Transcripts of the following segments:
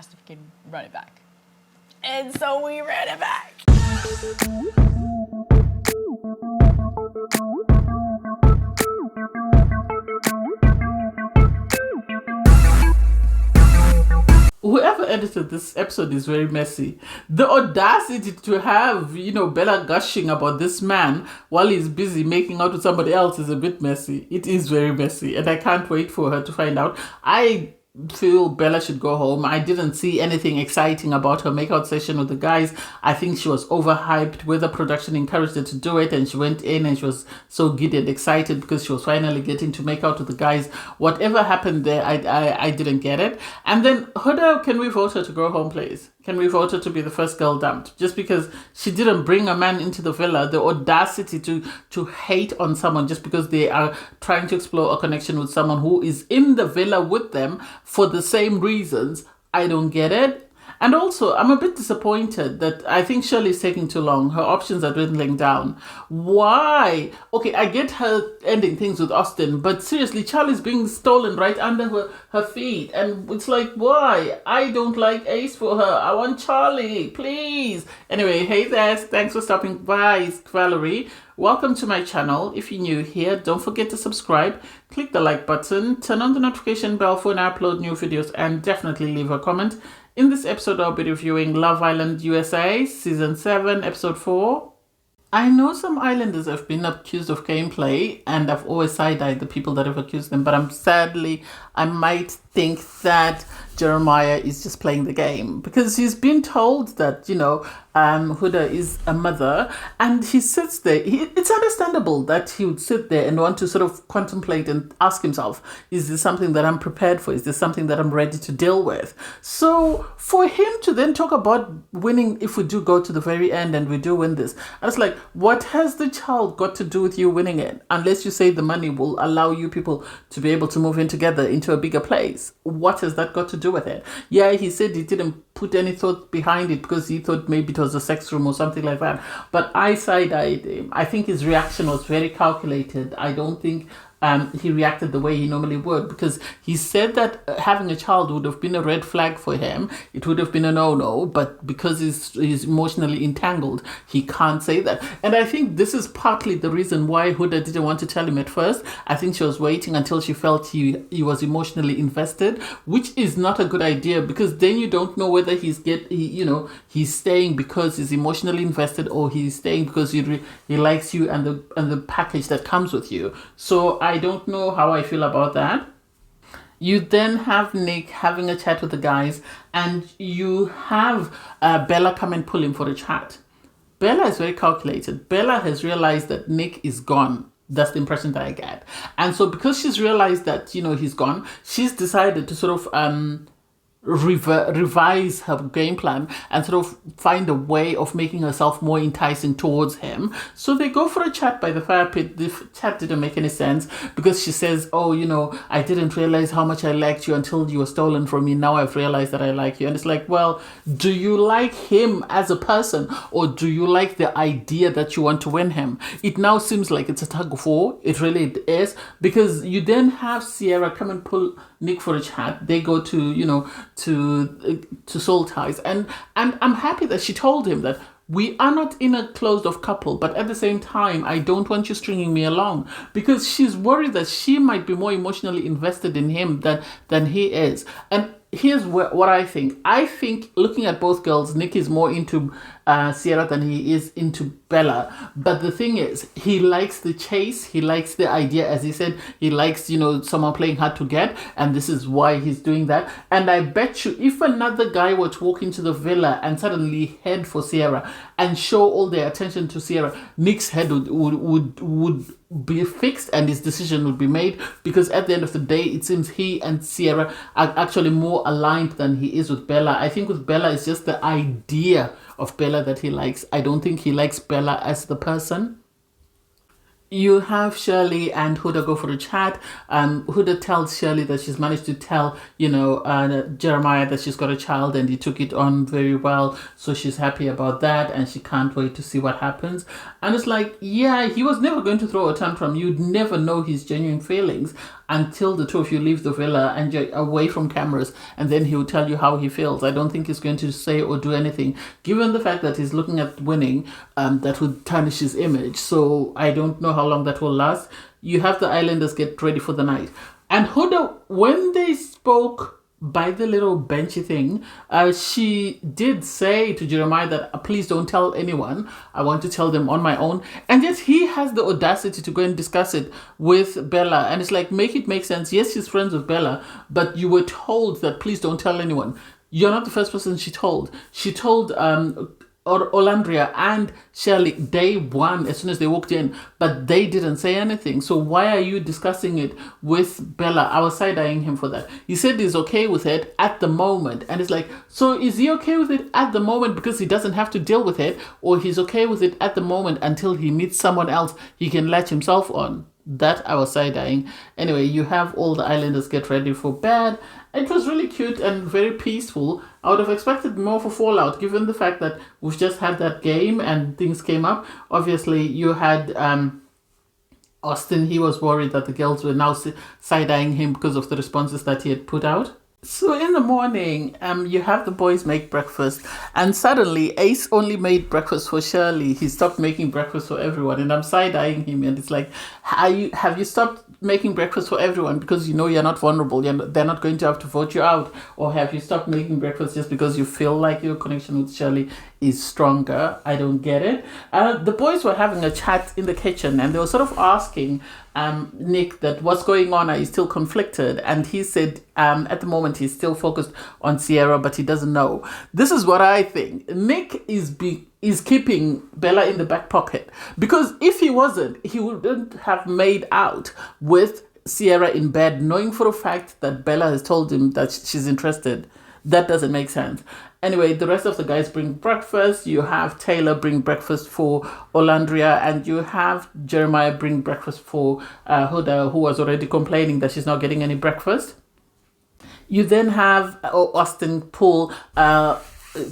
asked if we could run it back. And so we ran it back. Whoever edited this episode is very messy. The audacity to have, Bella gushing about this man while he's busy making out with somebody else is a bit messy. It is very messy, and I can't wait for her to find out. I feel Bella should go home. I didn't see anything exciting about her makeout session with the guys. I think she was overhyped. Weather production encouraged her to do it, and she went in and she was so giddy and excited because she was finally getting to make out with the guys. Whatever happened there, I didn't get it. And then Huda, can we vote her to go home, please? Can we vote her to be the first girl dumped? Just because she didn't bring a man into the villa, the audacity to hate on someone just because they are trying to explore a connection with someone who is in the villa with them for the same reasons. I don't get it. And also, I'm a bit disappointed that I think Shirley's taking too long. Her options are dwindling down. Why? Okay, I get her ending things with Austin, but seriously, Charlie's being stolen right under her feet. And it's like, why? I don't like Ace for her. I want Charlie, please. Anyway, hey there. Thanks for stopping by. It's Valerie. Welcome to my channel. If you're new here, don't forget to subscribe, click the like button, turn on the notification bell for when I upload new videos, and definitely leave a comment. In this episode, I'll be reviewing Love Island USA, Season 7, Episode 4. I know some islanders have been accused of gameplay, and I've always side-eyed the people that have accused them, but I might think that Jeremiah is just playing the game because he's been told that, Huda is a mother, and he sits there. It's understandable that he would sit there and want to sort of contemplate and ask himself, is this something that I'm prepared for? Is this something that I'm ready to deal with? So for him to then talk about winning, if we do go to the very end and we do win this, I was like, what has the child got to do with you winning it? Unless you say the money will allow you people to be able to move in together into a bigger place. What has that got to do with it? Yeah, he said he didn't put any thought behind it because he thought maybe it was a sex room or something like that. But I side-eyed him. I think his reaction was very calculated. I don't think he reacted the way he normally would, because he said that having a child would have been a red flag for him. It would have been a no-no, but because he's emotionally entangled, he can't say that. And I think this is partly the reason why Huda didn't want to tell him at first. I think she was waiting until she felt he was emotionally invested, which is not a good idea, because then you don't know whether he's staying because he's emotionally invested, or he's staying because he likes you and the package that comes with you. So I don't know how I feel about that. You then have Nick having a chat with the guys, and you have Bella come and pull him for a chat. Bella is very calculated. Bella has realized that Nick is gone. That's the impression that I get. And so because she's realized that, he's gone, she's decided to sort of revise her game plan and sort of find a way of making herself more enticing towards him. So they go for a chat by the fire pit. The chat didn't make any sense because she says, I didn't realize how much I liked you until you were stolen from me. Now I've realized that I like you. And it's like, well, do you like him as a person, or do you like the idea that you want to win him? It now seems like it's a tug of war. It really is, because you then have Sierra come and pull Nick for a chat. They go to Soul Ties, and I'm happy that she told him that we are not in a closed off couple, but at the same time, I don't want you stringing me along, because she's worried that she might be more emotionally invested in him than he is. And here's what I think. I think, looking at both girls, Nick is more into Sierra than he is into Bella. But the thing is, he likes the chase. He likes the idea. As he said, he likes, someone playing hard to get. And this is why he's doing that. And I bet you, if another guy were to walk into the villa and suddenly head for Sierra and show all their attention to Sierra, Nick's head would be fixed and his decision would be made, because at the end of the day, it seems he and Sierra are actually more aligned than he is with Bella. I think with Bella, it's just the idea of Bella that he likes. I don't think he likes Bella as the person. You have Shirley and Huda go for a chat. Huda tells Shirley that she's managed to tell, Jeremiah that she's got a child, and he took it on very well. So she's happy about that, and she can't wait to see what happens. And it's like, yeah, he was never going to throw a tantrum. You'd never know his genuine feelings until the two of you leave the villa and you're away from cameras, and then he will tell you how he feels. I don't think he's going to say or do anything, given the fact that he's looking at winning. That would tarnish his image. So I don't know how long that will last. You have the islanders get ready for the night. And Huda, when they spoke by the little benchy thing, she did say to Jeremiah that please don't tell anyone. I want to tell them on my own. And yet he has the audacity to go and discuss it with Bella. And it's like, make it make sense. Yes, she's friends with Bella, but you were told that please don't tell anyone. You're not the first person she told. She told Olandria and Shirley day one as soon as they walked in, but they didn't say anything. So why are you discussing it with Bella? I was side-eyeing him for that. He said he's okay with it at the moment, and it's like, so is he okay with it at the moment because he doesn't have to deal with it, or he's okay with it at the moment until he meets someone else he can latch himself on? That I was side-eyeing. Anyway, you have all the islanders get ready for bed. It was really cute and very peaceful. I would have expected more for Fallout, given the fact that we've just had that game and things came up. Obviously, you had Austin. He was worried that the girls were now side-eyeing him because of the responses that he had put out. So in the morning, you have the boys make breakfast, and suddenly Ace only made breakfast for Shirley. He stopped making breakfast for everyone, and I'm side-eyeing him, and it's like, have you stopped making breakfast for everyone because you know you're not vulnerable, they're not going to have to vote you out? Or have you stopped making breakfast just because you feel like your connection with Shirley is stronger? I don't get it. The boys were having a chat in the kitchen, and they were sort of asking Nick that what's going on, are you still conflicted? And he said at the moment he's still focused on Sierra, but he doesn't know. This is what I think. Nick is keeping Bella in the back pocket, because if he wasn't, he wouldn't have made out with Sierra in bed, knowing for a fact that Bella has told him that she's interested. That doesn't make sense. Anyway, the rest of the guys bring breakfast. You have Taylor bring breakfast for Olandria, and you have Jeremiah bring breakfast for Huda, who was already complaining that she's not getting any breakfast. You then have Austin pull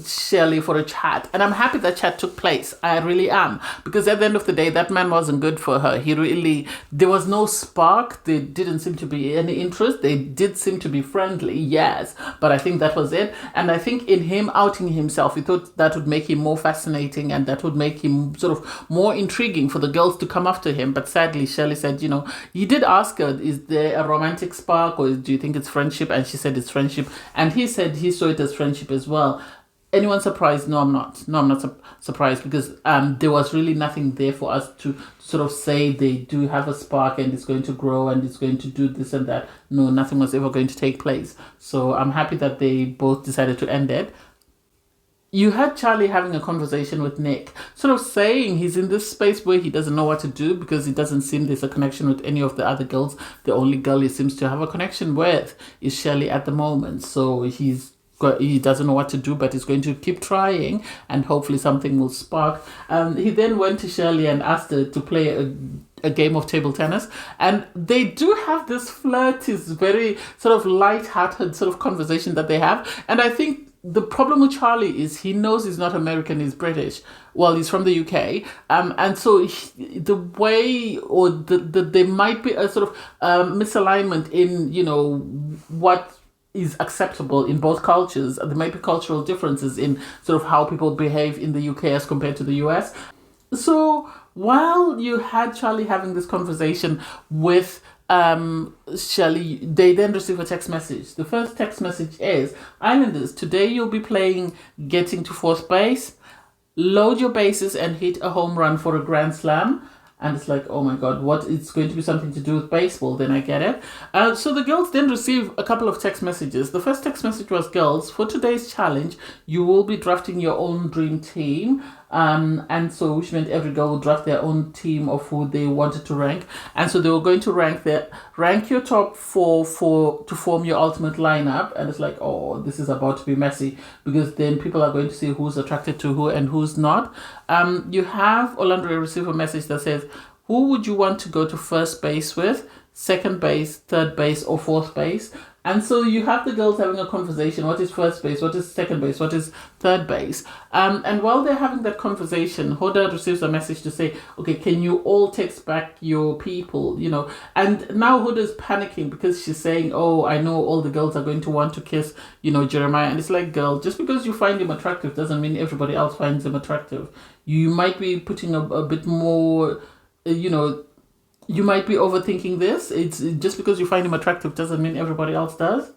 Shirley for a chat, and I'm happy that chat took place. I really am, because at the end of the day, that man wasn't good for her. There was no spark. There didn't seem to be any interest. They did seem to be friendly, yes, but I think that was it. And I think in him outing himself, we thought that would make him more fascinating, and that would make him sort of more intriguing for the girls to come after him. But sadly, Shirley said, you did ask her, is there a romantic spark, or do you think it's friendship? And she said it's friendship, and he said he saw it as friendship as well. Anyone surprised? No, I'm not. No, I'm not surprised, because there was really nothing there for us to sort of say they do have a spark and it's going to grow and it's going to do this and that. No, nothing was ever going to take place. So I'm happy that they both decided to end it. You had Charlie having a conversation with Nick, sort of saying he's in this space where he doesn't know what to do because it doesn't seem there's a connection with any of the other girls. The only girl he seems to have a connection with is Shirley at the moment. So he doesn't know what to do, but he's going to keep trying, and hopefully something will spark. He then went to Shirley and asked her to play a game of table tennis, and they do have this flirty, very sort of light-hearted sort of conversation that they have. And I think the problem with Charlie is he knows he's not American, he's British. Well, he's from the UK, and so the way, or there might be a sort of misalignment in what is acceptable in both cultures. There might be cultural differences in sort of how people behave in the UK as compared to the US. So while you had Charlie having this conversation with Shirley, they then receive a text message. The first text message is, Islanders, today you'll be playing getting to fourth base. Load your bases and hit a home run for a grand slam. And it's like, oh my God, what? It's going to be something to do with baseball. Then I get it. So the girls then receive a couple of text messages. The first text message was, girls, for today's challenge, you will be drafting your own dream team. And so, which meant every girl would draft their own team of who they wanted to rank. And so they were going to rank your top four to form your ultimate lineup. And it's like, oh, this is about to be messy, because then people are going to see who's attracted to who and who's not. You have Olandria receive a message that says, who would you want to go to first base with, second base, third base, or fourth base? And so you have the girls having a conversation. What is first base? What is second base? What is third base? And while they're having that conversation, Hoda receives a message to say, okay, can you all text back your people, And now Hoda's panicking because she's saying, oh, I know all the girls are going to want to kiss, Jeremiah. And it's like, girl, just because you find him attractive doesn't mean everybody else finds him attractive. You might be putting a bit more, you might be overthinking this. It's just because you find him attractive doesn't mean everybody else does.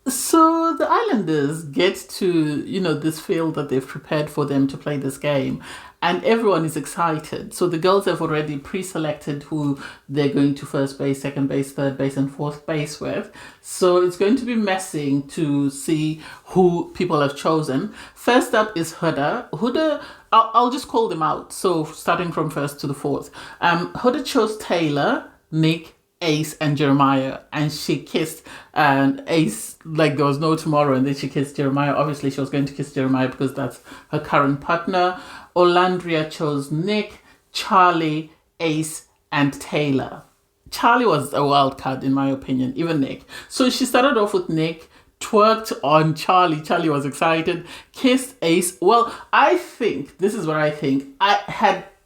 So the islanders get to, this field that they've prepared for them to play this game, and everyone is excited. So the girls have already pre-selected who they're going to first base, second base, third base, and fourth base with. So it's going to be messing to see who people have chosen. First up is Huda. I'll just call them out. So starting from first to the fourth. Huda chose Taylor, Nick, Ace, and Jeremiah, and she kissed Ace like there was no tomorrow, and then she kissed Jeremiah. Obviously she was going to kiss Jeremiah because that's her current partner. Olandria chose Nick, Charlie, Ace, and Taylor. Charlie was a wild card in my opinion, even Nick. So she started off with Nick, twerked on Charlie. Charlie was excited, kissed Ace. Well, I think, this is what I think, I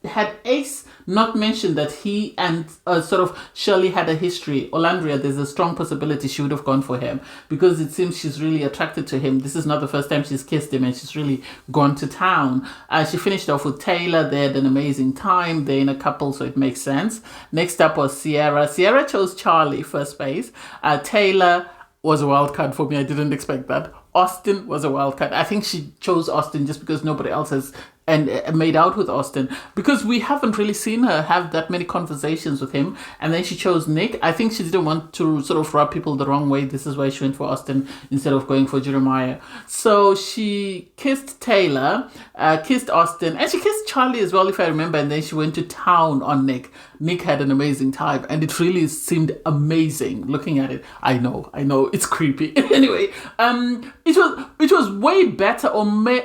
had Ace not mentioned that he and sort of Shirley had a history, Olandria, there's a strong possibility she would have gone for him because it seems she's really attracted to him. This is not the first time she's kissed him and she's really gone to town. She finished off with Taylor. They had an amazing time. They're in a couple, so it makes sense. Next up was Sierra. Sierra chose Charlie, first base. Taylor was a wild card for me. I didn't expect that. Austin was a wild card. I think she chose Austin just because nobody else has made out with Austin, because we haven't really seen her have that many conversations with him. And then she chose Nick. I think she didn't want to sort of rub people the wrong way. This is why she went for Austin instead of going for Jeremiah. So she kissed Taylor, kissed Austin, and she kissed Charlie as well, if I remember. And then she went to town on Nick. Nick had an amazing time, and it really seemed amazing looking at it. I know, it's creepy. Anyway, it was way better or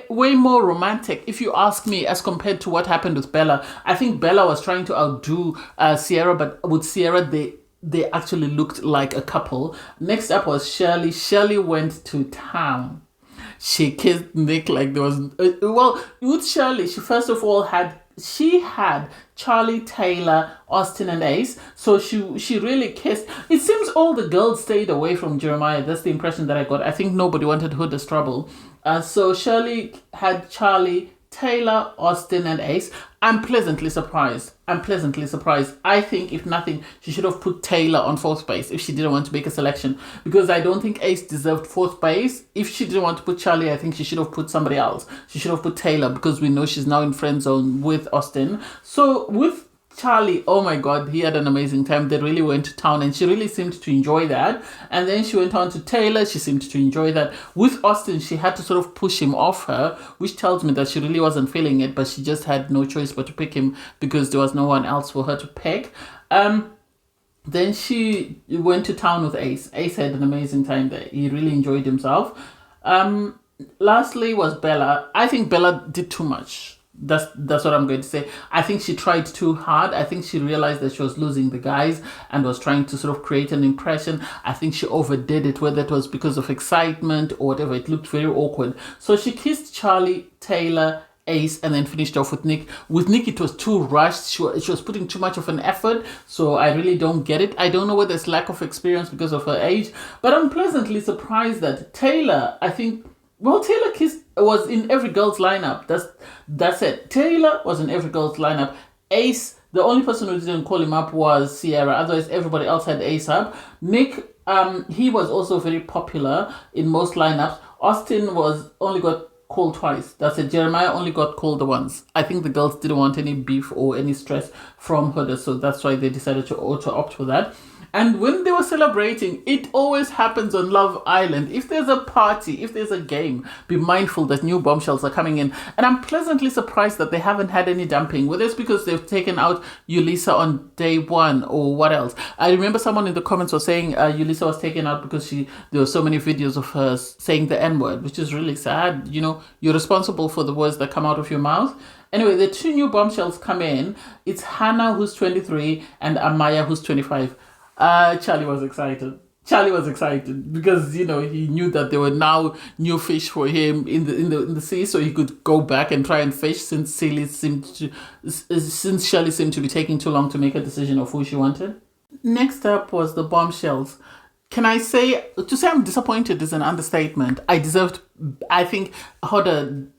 way more romantic, if you ask me, as compared to what happened with Bella. I think Bella was trying to outdo Sierra, but with Sierra, they actually looked like a couple. Next up was Shirley. Shirley went to town. She kissed Nick like there was... well, with Shirley, she first of all had Charlie, Taylor, Austin, and Ace. So she really kissed. It seems all the girls stayed away from Jeremiah. That's the impression that I got. I think nobody wanted Huda's trouble. So Shirley had Charlie, Taylor, Austin, and Ace. I'm pleasantly surprised. I think, if nothing, she should have put Taylor on fourth base if she didn't want to make a selection, because I don't think Ace deserved fourth base. If she didn't want to put Charlie, I think she should have put somebody else. She should have put Taylor, because we know she's now in friend zone with Austin. So with Charlie, oh my God, he had an amazing time. They really went to town, and she really seemed to enjoy that. And then she went on to Taylor. She seemed to enjoy that. With Austin, she had to sort of push him off her, which tells me that she really wasn't feeling it, but she just had no choice but to pick him because there was no one else for her to pick. Then she went to town with Ace. Ace had an amazing time there. He really enjoyed himself. Lastly was Bella. I think Bella did too much. That's what I'm going to say. I think she tried too hard. I think she realized that she was losing the guys and was trying to sort of create an impression. I think she overdid it, whether it was because of excitement or whatever. It looked very awkward. So she kissed Charlie, Taylor, Ace, and then finished off with Nick. With Nick, it was too rushed. She was putting too much of an effort, so I really don't get it. I don't know whether it's lack of experience because of her age, but I'm pleasantly surprised that Taylor, I think, well, Taylor was in every girl's lineup. That's it. Taylor was in every girl's lineup. Ace, the only person who didn't call him up was Sierra. Otherwise, everybody else had Ace up. Nick, he was also very popular in most lineups. Austin only got called twice. That's it. Jeremiah only got called once. I think the girls didn't want any beef or any stress from Huda, so that's why they decided to opt for that. And when they were celebrating, it always happens on Love Island. If there's a party, if there's a game, be mindful that new bombshells are coming in. And I'm pleasantly surprised that they haven't had any dumping, whether it's because they've taken out Yulisa on day one or what else. I remember someone in the comments was saying Yulisa was taken out because there were so many videos of her saying the N-word, which is really sad. You know, you're responsible for the words that come out of your mouth. Anyway, the two new bombshells come in. It's Hannah, who's 23, and Amaya, who's 25. Charlie was excited. Charlie was excited because he knew that there were now new fish for him in the sea, so he could go back and try and fish since Shirley seemed to be taking too long to make a decision of who she wanted. Next up was the bombshells. Can I say to say I'm disappointed is an understatement. I think Hoda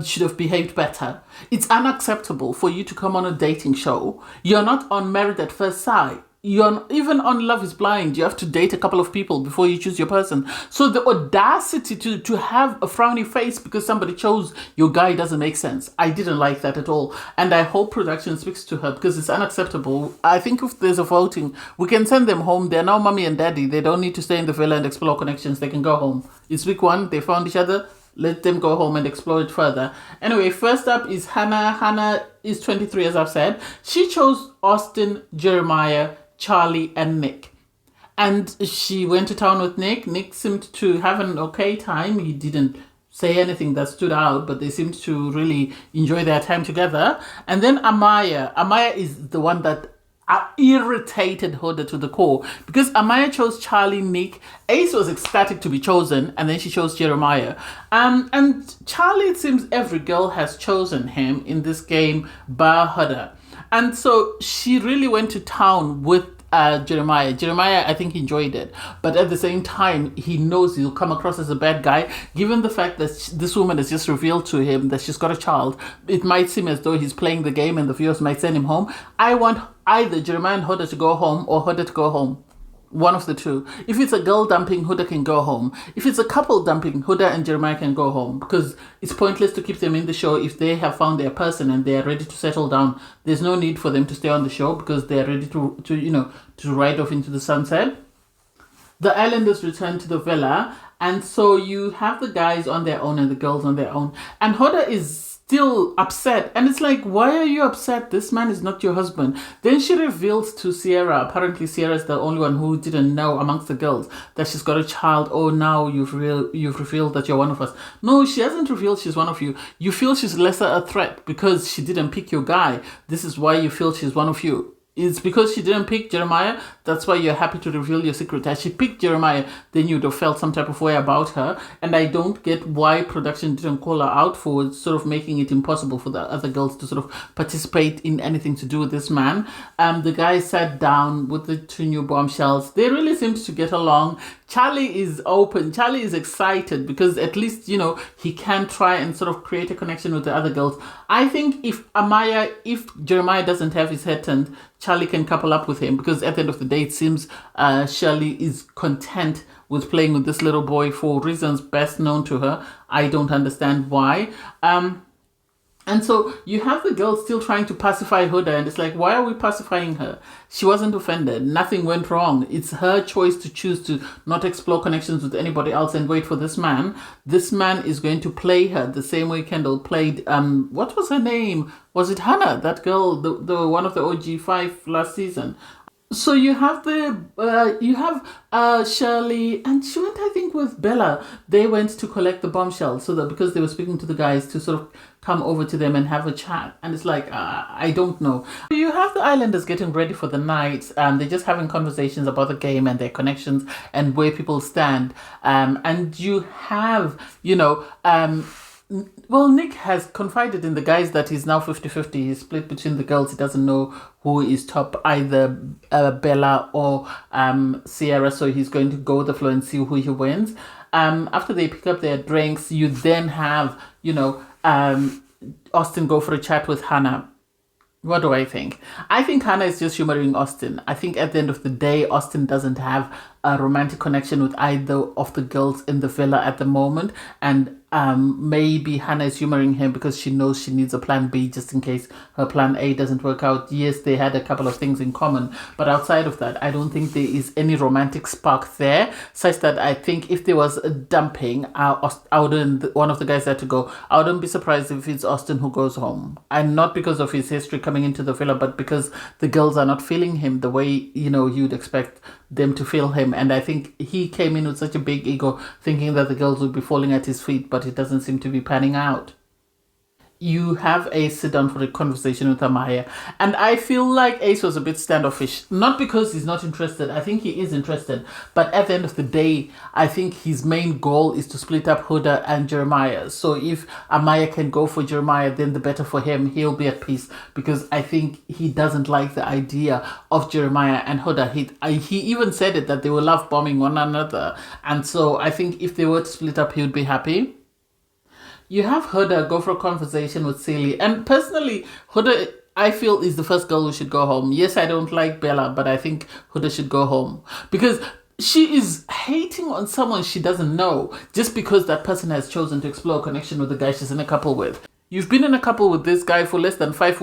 should have behaved better. It's unacceptable for you to come on a dating show. You're not on Married at First Sight. You're even on Love is Blind. You have to date a couple of people before you choose your person. So the audacity to have a frowny face because somebody chose your guy doesn't make sense. I didn't like that at all. And I hope production speaks to her because it's unacceptable. I think if there's a voting, we can send them home. They're now mommy and daddy. They don't need to stay in the villa and explore connections. They can go home. It's week one. They found each other. Let them go home and explore it further. Anyway, first up is Hannah. Hannah is 23, as I've said. She chose Austin, Jeremiah, Charlie, and Nick. And she went to town with Nick. Nick seemed to have an okay time. He didn't say anything that stood out, but they seemed to really enjoy their time together. And then Amaya. Amaya is the one that irritated Hoda to the core because Amaya chose Charlie, Nick. Ace was ecstatic to be chosen, and then she chose Jeremiah. And Charlie, it seems every girl has chosen him in this game, bar Hoda. And so she really went to town with Jeremiah. Jeremiah, I think, enjoyed it. But at the same time, he knows he'll come across as a bad guy. Given the fact that this woman has just revealed to him that she's got a child, it might seem as though he's playing the game and the viewers might send him home. I want either Jeremiah and Hoda to go home or Hoda to go home. One of the two. If it's a girl dumping, Huda can go home. If it's a couple dumping, Huda and Jeremiah can go home. Because it's pointless to keep them in the show if they have found their person and they are ready to settle down. There's no need for them to stay on the show because they are ready to ride off into the sunset. The islanders return to the villa, and so you have the guys on their own and the girls on their own. And Hoda is still upset, and it's like, why are you upset? This man is not your husband. Then she reveals to Sierra, apparently Sierra is the only one who didn't know amongst the girls, that she's got a child. Oh, now you've revealed that you're one of us. No, she hasn't revealed she's one of you. You feel she's lesser a threat because she didn't pick your guy. This is why you feel she's one of you. It's because she didn't pick Jeremiah. That's why you're happy to reveal your secret. Had she picked Jeremiah, then you'd have felt some type of way about her. And I don't get why production didn't call her out for sort of making it impossible for the other girls to sort of participate in anything to do with this man. The guys sat down with the two new bombshells. They really seemed to get along. Charlie is open. Charlie is excited because at least, he can try and sort of create a connection with the other girls. I think if Jeremiah doesn't have his head turned, Charlie can couple up with him because at the end of the day, it seems Shirley is content with playing with this little boy for reasons best known to her. I don't understand why. And so you have the girl still trying to pacify Huda, and it's like, why are we pacifying her? She wasn't offended. Nothing went wrong. It's her choice to choose to not explore connections with anybody else and wait for this man. This man is going to play her the same way Kendall played, what was her name? Was it Hannah? That girl, the one of the OG5 last season. So you have Shirley, and she went, I think, with Bella. They went to collect the bombshells so that because they were speaking to the guys to sort of come over to them and have a chat. And it's like, I don't know. You have the islanders getting ready for the night. They're just having conversations about the game and their connections and where people stand. And you have, Nick has confided in the guys that he's now 50-50. He's split between the girls. He doesn't know who is top, either Bella or Sierra. So he's going to go with the flow and see who he wins. After they pick up their drinks, you then have, Austin go for a chat with Hannah. What do I think? I think Hannah is just humoring Austin. I think at the end of the day, Austin doesn't have a romantic connection with either of the girls in the villa at the moment. And maybe Hannah is humoring him because she knows she needs a plan B just in case her plan A doesn't work out. Yes, they had a couple of things in common, but outside of that, I don't think there is any romantic spark there, such that I think if there was a dumping, one of the guys had to go. I wouldn't be surprised if it's Austin who goes home. And not because of his history coming into the villa, but because the girls are not feeling him the way, you'd expect them to feel him. And I think he came in with such a big ego thinking that the girls would be falling at his feet, but it doesn't seem to be panning out. You have Ace sit down for a conversation with Amaya. And I feel like Ace was a bit standoffish. Not because he's not interested. I think he is interested. But at the end of the day, I think his main goal is to split up Huda and Jeremiah. So if Amaya can go for Jeremiah, then the better for him. He'll be at peace. Because I think he doesn't like the idea of Jeremiah and Huda. He even said it, that they will love bombing one another. And so I think if they were to split up, he would be happy. You have Huda go for a conversation with Celie. And personally, Huda, I feel, is the first girl who should go home. Yes, I don't like Bella, but I think Huda should go home. Because she is hating on someone she doesn't know just because that person has chosen to explore a connection with the guy she's in a couple with. You've been in a couple with this guy for less than 5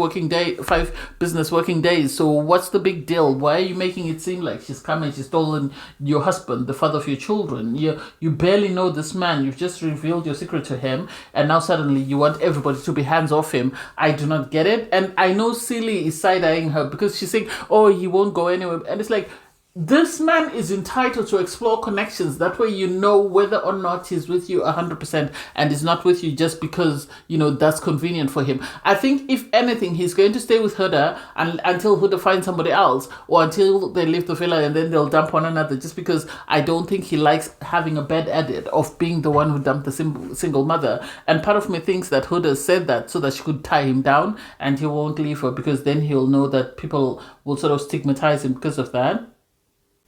business working days. So what's the big deal? Why are you making it seem like she's come and she's stolen your husband, the father of your children? You barely know this man. You've just revealed your secret to him. And now suddenly you want everybody to be hands off him. I do not get it. And I know Celie is side-eyeing her because she's saying, oh, he won't go anywhere. And it's like, this man is entitled to explore connections. That way you know whether or not he's with you 100% and is not with you just because, that's convenient for him. I think, if anything, he's going to stay with Huda until Huda finds somebody else, or until they leave the villa and then they'll dump one another, just because I don't think he likes having a bad edit of being the one who dumped the single mother. And part of me thinks that Huda said that so that she could tie him down and he won't leave her, because then he'll know that people will sort of stigmatize him because of that.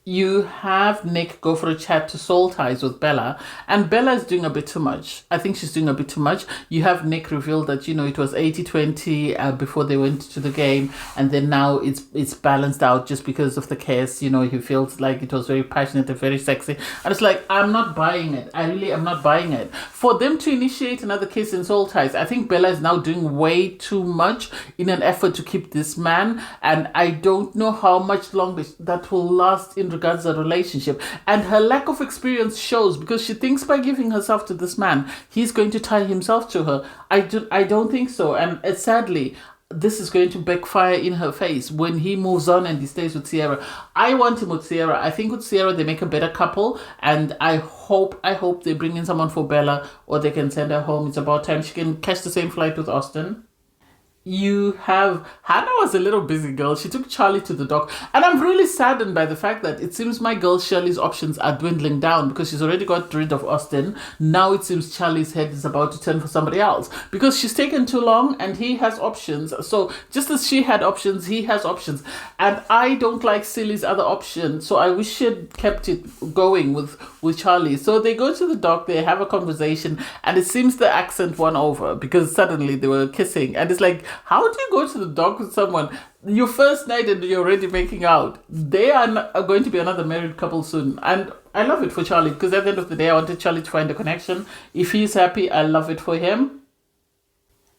You have Nick go for a chat to soul ties with Bella, and Bella is doing a bit too much. I think she's doing a bit too much. You have Nick reveal that, it was 80-20 before they went to the game, and then now it's balanced out just because of the kiss. He feels like it was very passionate and very sexy. And it's like, I'm not buying it. I really am not buying it. For them to initiate another kiss in soul ties, I think Bella is now doing way too much in an effort to keep this man, and I don't know how much longer that will last in regards to the relationship. And her lack of experience shows, because she thinks by giving herself to this man, he's going to tie himself to her. I don't think so. And sadly, this is going to backfire in her face when he moves on and he stays with Sierra. I want him with Sierra. I think with Sierra they make a better couple, and I hope they bring in someone for Bella, or they can send her home. It's about time she can catch the same flight with Austin. You have Hannah was a little busy girl. She took Charlie to the dock, and I'm really saddened by the fact that it seems my girl Shirley's options are dwindling down, because she's already got rid of Austin. Now it seems Charlie's head is about to turn for somebody else, because she's taken too long and he has options. So just as she had options, he has options, and I don't like Silly's other option. So I wish she had kept it going with Charlie. So they go to the dock, they have a conversation, and it seems the accent won over, because suddenly they were kissing, and it's like, how do you go to the dock with someone your first night and you're already making out? They are going to be another married couple soon. And I love it for Charlie, because at the end of the day, I wanted Charlie to find a connection. If he's happy, I love it for him.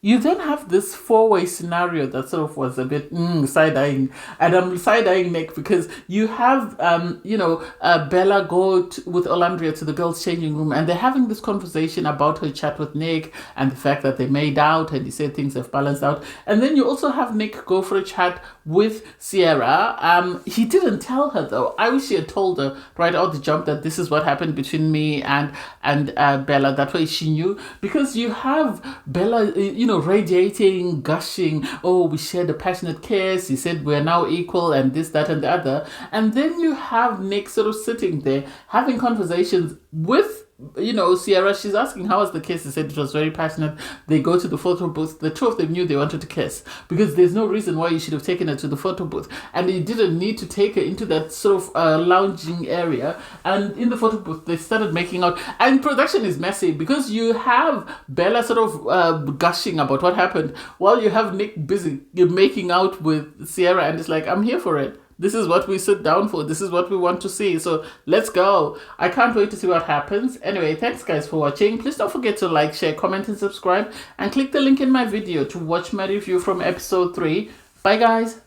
You then have this 4-way scenario that sort of was a bit side-eyeing. And I'm side-eyeing Nick because you have, Bella go with Olandria to the girls' changing room, and they're having this conversation about her chat with Nick and the fact that they made out and he said things have balanced out. And then you also have Nick go for a chat with Sierra. He didn't tell her, though. I wish he had told her right out the jump that this is what happened between me and Bella. That way she knew. Because you have Bella, radiating, gushing, oh, we shared a passionate kiss, he said we're now equal, and this, that, and the other. And then you have Nick sort of sitting there having conversations with Sierra. She's asking, how was the kiss? He said it was very passionate. They go to the photo booth. The two of them knew they wanted to kiss, because there's no reason why you should have taken her to the photo booth. And you didn't need to take her into that sort of lounging area. And in the photo booth, they started making out. And production is messy, because you have Bella sort of gushing about what happened, while you have Nick busy making out with Sierra. And it's like, I'm here for it. This is what we sit down for. This is what we want to see. So let's go. I can't wait to see what happens. Anyway, thanks guys for watching. Please don't forget to like, share, comment, and subscribe. And click the link in my video to watch my review from episode 3. Bye guys.